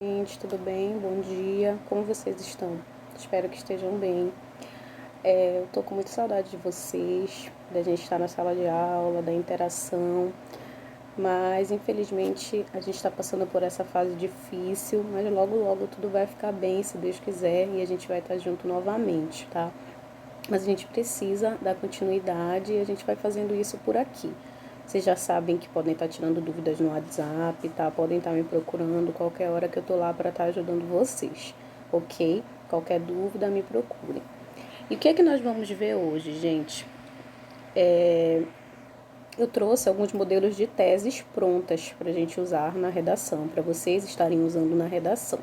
Gente, tudo bem? Bom dia. Como vocês estão? Espero que estejam bem. Eu tô com muita saudade de vocês, da gente estar na sala de aula, da interação, mas infelizmente a gente está passando por essa fase difícil, mas logo logo tudo vai ficar bem, se Deus quiser, e a gente vai estar junto novamente, tá? Mas a gente precisa dar continuidade e a gente vai fazendo isso por aqui. Vocês já sabem que podem estar tirando dúvidas no WhatsApp, tá? Podem estar me procurando qualquer hora que eu tô lá para estar ajudando vocês, ok? Qualquer dúvida, me procurem. E o que é que nós vamos ver hoje, gente? Eu trouxe alguns modelos de teses prontas para a gente usar na redação, para vocês estarem usando na redação.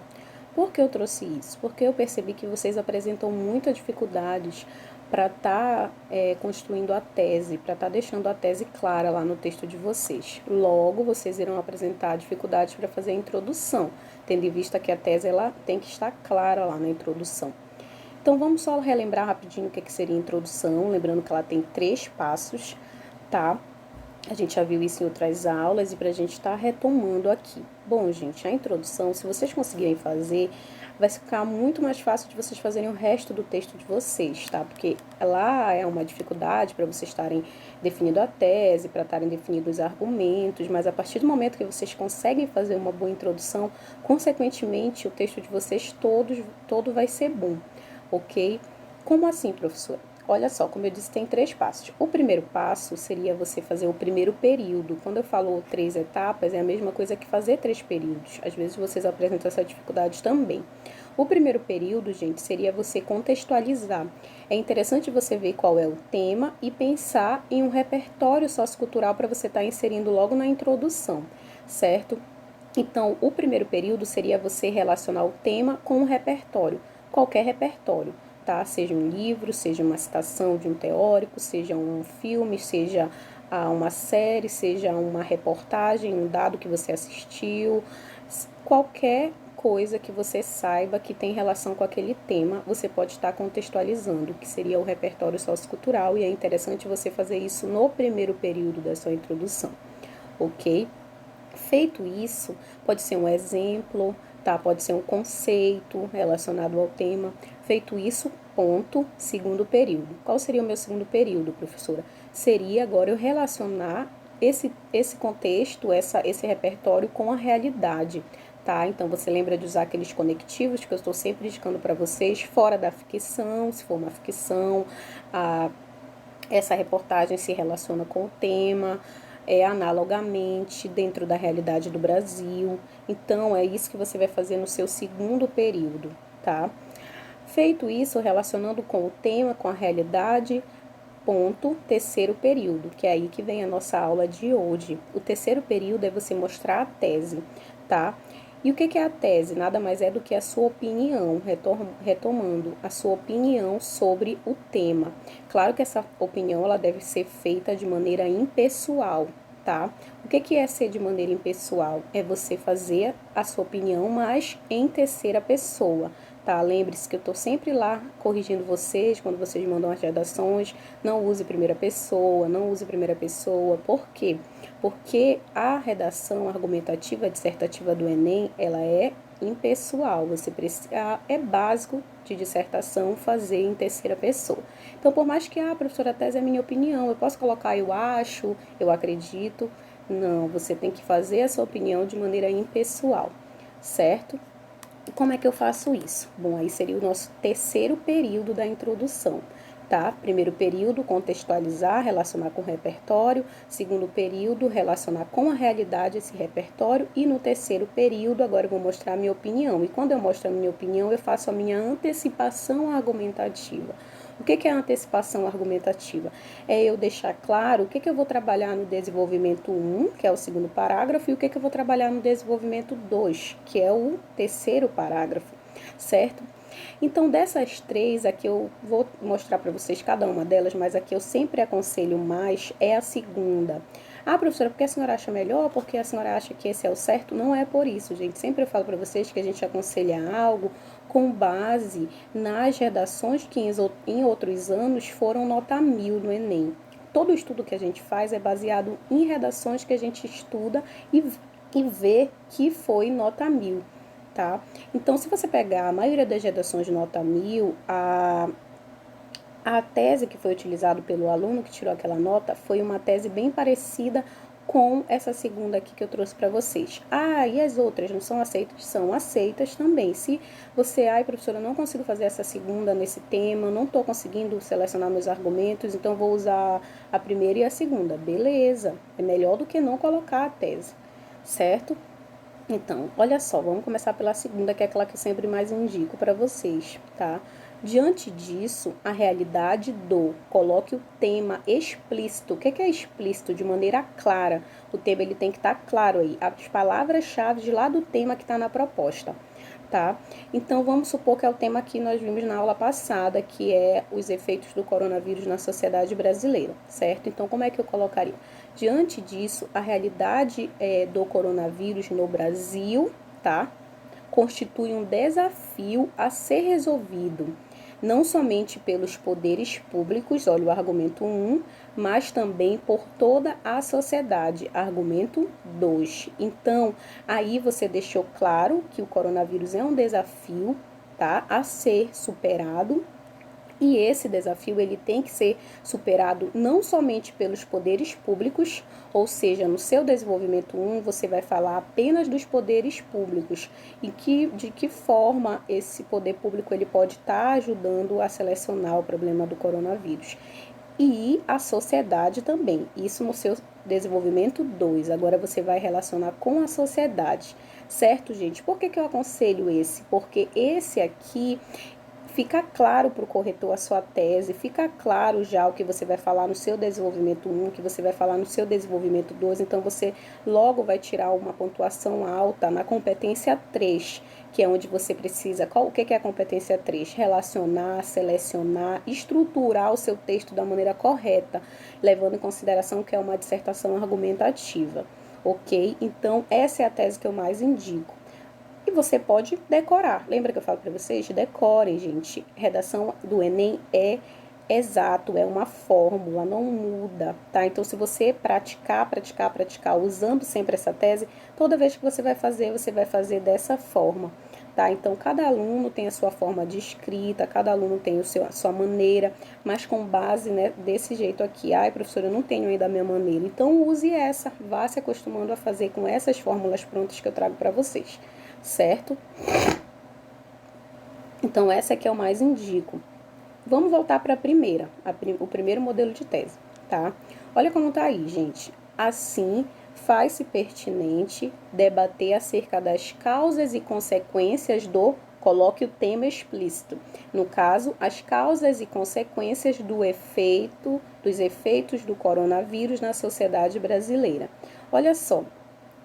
Por que eu trouxe isso? Porque eu percebi que vocês apresentam muitas dificuldades para estar construindo a tese, para estar deixando a tese clara lá no texto de vocês. Logo, vocês irão apresentar dificuldades para fazer a introdução, tendo em vista que a tese ela tem que estar clara lá na introdução. Então, vamos só relembrar rapidinho o que seria a introdução, lembrando que ela tem 3 passos, tá? A gente já viu isso em outras aulas e para a gente estar retomando aqui. Bom, gente, a introdução, se vocês conseguirem fazer, vai ficar muito mais fácil de vocês fazerem o resto do texto de vocês, tá? Porque lá é uma dificuldade para vocês estarem definindo a tese, para estarem definindo os argumentos, mas a partir do momento que vocês conseguem fazer uma boa introdução, consequentemente, o texto de vocês todo vai ser bom, ok? Como assim, professora? Olha só, como eu disse, tem 3 passos. O primeiro passo seria você fazer o primeiro período. Quando eu falo 3 etapas, é a mesma coisa que fazer 3 períodos. Às vezes vocês apresentam essa dificuldade também. O primeiro período, gente, seria você contextualizar. É interessante você ver qual é o tema e pensar em um repertório sociocultural para você estar inserindo logo na introdução, certo? Então, o primeiro período seria você relacionar o tema com o repertório, qualquer repertório, tá? Seja um livro, seja uma citação de um teórico, seja um filme, seja uma série, seja uma reportagem, um dado que você assistiu, qualquer coisa que você saiba que tem relação com aquele tema, você pode estar contextualizando, que seria o repertório sociocultural, e é interessante você fazer isso no primeiro período da sua introdução, ok? Feito isso, pode ser um exemplo, tá? Pode ser um conceito relacionado ao tema. Feito isso, ponto, segundo período. Qual seria o meu segundo período, professora? Seria agora eu relacionar esse contexto, esse repertório com a realidade, tá? Então, você lembra de usar aqueles conectivos que eu estou sempre indicando para vocês, fora da ficção, se for uma ficção, essa reportagem se relaciona com o tema, analogamente dentro da realidade do Brasil. Então, é isso que você vai fazer no seu segundo período, tá? Feito isso, relacionando com o tema, com a realidade, ponto, terceiro período, que é aí que vem a nossa aula de hoje. O terceiro período é você mostrar a tese, tá? E o que é a tese? Nada mais é do que a sua opinião, retomando a sua opinião sobre o tema. Claro que essa opinião ela deve ser feita de maneira impessoal, tá? O que é ser de maneira impessoal? É você fazer a sua opinião, mas em terceira pessoa, tá? Lembre-se que eu estou sempre lá corrigindo vocês quando vocês mandam as redações. Não use primeira pessoa, não use primeira pessoa. Por quê? Porque a redação argumentativa dissertativa do Enem, ela é impessoal. Você precisa, é básico de dissertação fazer em terceira pessoa. Então, por mais que a professora, a tese é minha opinião, eu posso colocar eu acho, eu acredito. Não, você tem que fazer essa opinião de maneira impessoal, certo? E como é que eu faço isso? Bom, aí seria o nosso terceiro período da introdução, tá? Primeiro período, contextualizar, relacionar com o repertório. Segundo período, relacionar com a realidade esse repertório. E no terceiro período, agora eu vou mostrar a minha opinião. E quando eu mostro a minha opinião, eu faço a minha antecipação argumentativa. O que é a antecipação argumentativa? É eu deixar claro o que eu vou trabalhar no desenvolvimento 1, que é o segundo parágrafo, e o que eu vou trabalhar no desenvolvimento 2, que é o terceiro parágrafo, certo? Então, dessas 3, aqui eu vou mostrar para vocês cada uma delas, mas aqui eu sempre aconselho mais é a segunda. Ah, professora, porque a senhora acha melhor? Porque a senhora acha que esse é o certo? Não é por isso, gente. Sempre eu falo para vocês que a gente aconselha algo com base nas redações que em outros anos foram nota 1000 no Enem. Todo estudo que a gente faz é baseado em redações que a gente estuda e vê que foi nota 1000. tá? Então, se você pegar a maioria das redações de nota 1000, a tese que foi utilizada pelo aluno que tirou aquela nota foi uma tese bem parecida com essa segunda aqui que eu trouxe para vocês. Ah, e as outras não são aceitas? São aceitas também. Se você, professora, não consigo fazer essa segunda nesse tema, não estou conseguindo selecionar meus argumentos, então vou usar a primeira e a segunda. Beleza, é melhor do que não colocar a tese, certo? Então, olha só, vamos começar pela segunda, que é aquela que eu sempre mais indico para vocês, tá? Diante disso, a realidade coloque o tema explícito. O que é explícito? De maneira clara. O tema ele tem que estar claro aí. As palavras-chave de lá do tema que está na proposta, tá? Então, vamos supor que é o tema que nós vimos na aula passada, que é os efeitos do coronavírus na sociedade brasileira, certo? Então, como é que eu colocaria? Diante disso, a realidade do coronavírus no Brasil, tá? Constitui um desafio a ser resolvido, não somente pelos poderes públicos, olha o argumento 1, mas também por toda a sociedade, argumento 2. Então, aí você deixou claro que o coronavírus é um desafio, tá, a ser superado. E esse desafio ele tem que ser superado não somente pelos poderes públicos, ou seja, no seu desenvolvimento 1 você vai falar apenas dos poderes públicos e de que forma esse poder público ele pode estar ajudando a selecionar o problema do coronavírus. E a sociedade também, isso no seu desenvolvimento 2. Agora você vai relacionar com a sociedade, certo, gente? Por que eu aconselho esse? Porque esse aqui fica claro para o corretor a sua tese, fica claro já o que você vai falar no seu desenvolvimento 1, o que você vai falar no seu desenvolvimento 2, então você logo vai tirar uma pontuação alta na competência 3, que é onde você precisa, o que é a competência 3? Relacionar, selecionar, estruturar o seu texto da maneira correta, levando em consideração que é uma dissertação argumentativa, ok? Então, essa é a tese que eu mais indico. E você pode decorar. Lembra que eu falo para vocês? Decorem, gente. Redação do Enem é exato, é uma fórmula, não muda, tá? Então, se você praticar, usando sempre essa tese, toda vez que você vai fazer dessa forma, tá? Então, cada aluno tem a sua forma de escrita, cada aluno tem a sua maneira, mas com base, né, desse jeito aqui. Professora, eu não tenho ainda a minha maneira. Então, use essa, vá se acostumando a fazer com essas fórmulas prontas que eu trago para vocês, certo? Então, essa que eu mais indico. Vamos voltar para a primeira, o primeiro modelo de tese, tá? Olha como tá aí, gente. Assim, faz-se pertinente debater acerca das causas e consequências coloque o tema explícito. No caso, as causas e consequências dos efeitos do coronavírus na sociedade brasileira. Olha só,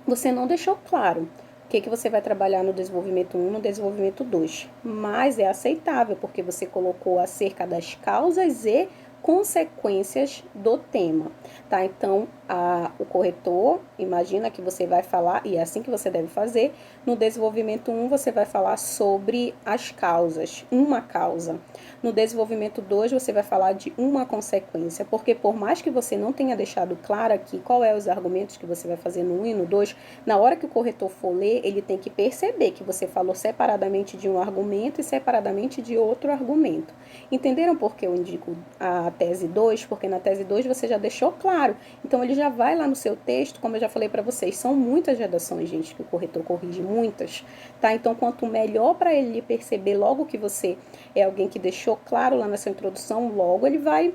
você não deixou claro o que você vai trabalhar no desenvolvimento 1, no desenvolvimento 2. Mas é aceitável, porque você colocou acerca das causas e consequências do tema, tá? Então, o corretor, imagina que você vai falar, e é assim que você deve fazer, no desenvolvimento 1 você vai falar sobre as causas, uma causa. No desenvolvimento 2 você vai falar de uma consequência, porque por mais que você não tenha deixado claro aqui qual é os argumentos que você vai fazer no 1 e no 2, na hora que o corretor for ler, ele tem que perceber que você falou separadamente de um argumento e separadamente de outro argumento. Entenderam por que eu indico a tese 2? Porque na tese 2 você já deixou claro. Então, ele já vai lá no seu texto, como eu já falei para vocês, são muitas redações, gente, que o corretor corrige, muitas, tá? Então, quanto melhor para ele perceber logo que você é alguém que deixou claro lá na sua introdução, logo ele vai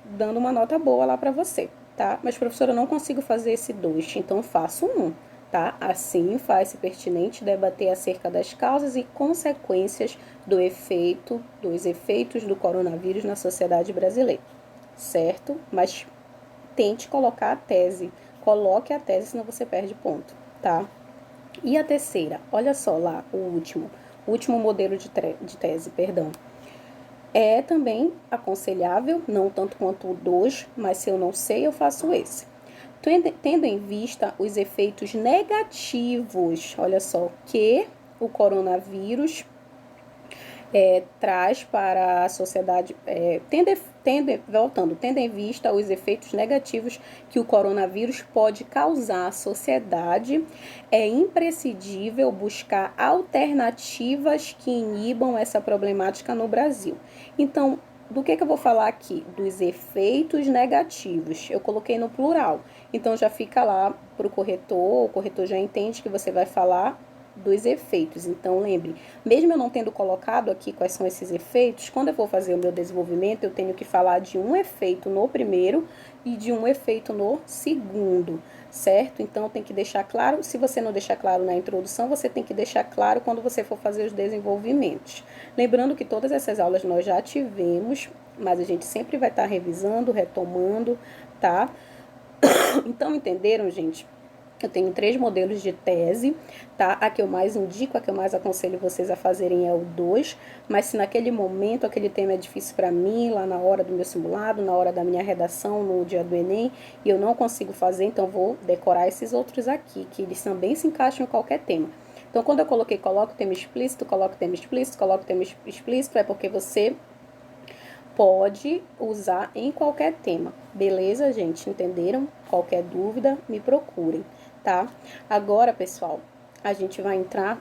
dando uma nota boa lá para você, tá? Mas, professora, eu não consigo fazer esse 2, então faço 1. Tá? Assim, faz-se pertinente debater acerca das causas e consequências dos efeitos do coronavírus na sociedade brasileira, certo? Mas tente colocar a tese, coloque a tese, senão você perde ponto, tá? E a terceira, olha só lá, o último modelo de tese, perdão. É também aconselhável, não tanto quanto o 2, mas se eu não sei, eu faço esse. Tendo em vista os efeitos negativos, olha só, que o coronavírus traz para a sociedade, tendo em vista os efeitos negativos que o coronavírus pode causar à sociedade, é imprescindível buscar alternativas que inibam essa problemática no Brasil. Então, do que eu vou falar aqui? Dos efeitos negativos. Eu coloquei no plural. Então, já fica lá para o corretor já entende que você vai falar dos efeitos. Então, lembre, mesmo eu não tendo colocado aqui quais são esses efeitos, quando eu for fazer o meu desenvolvimento, eu tenho que falar de um efeito no primeiro e de um efeito no segundo, certo? Então, tem que deixar claro. Se você não deixar claro na introdução, você tem que deixar claro quando você for fazer os desenvolvimentos. Lembrando que todas essas aulas nós já tivemos, mas a gente sempre vai estar revisando, retomando, tá? Então, entenderam, gente? Eu tenho 3 modelos de tese, tá? A que eu mais indico, a que eu mais aconselho vocês a fazerem é o 2, mas se naquele momento aquele tema é difícil para mim, lá na hora do meu simulado, na hora da minha redação, no dia do Enem, e eu não consigo fazer, então vou decorar esses outros aqui, que eles também se encaixam em qualquer tema. Então, quando eu coloquei coloco tema explícito, coloco tema explícito, coloco tema explícito, é porque você pode usar em qualquer tema. Beleza, gente? Entenderam? Qualquer dúvida, me procurem, tá? Agora, pessoal, a gente vai entrar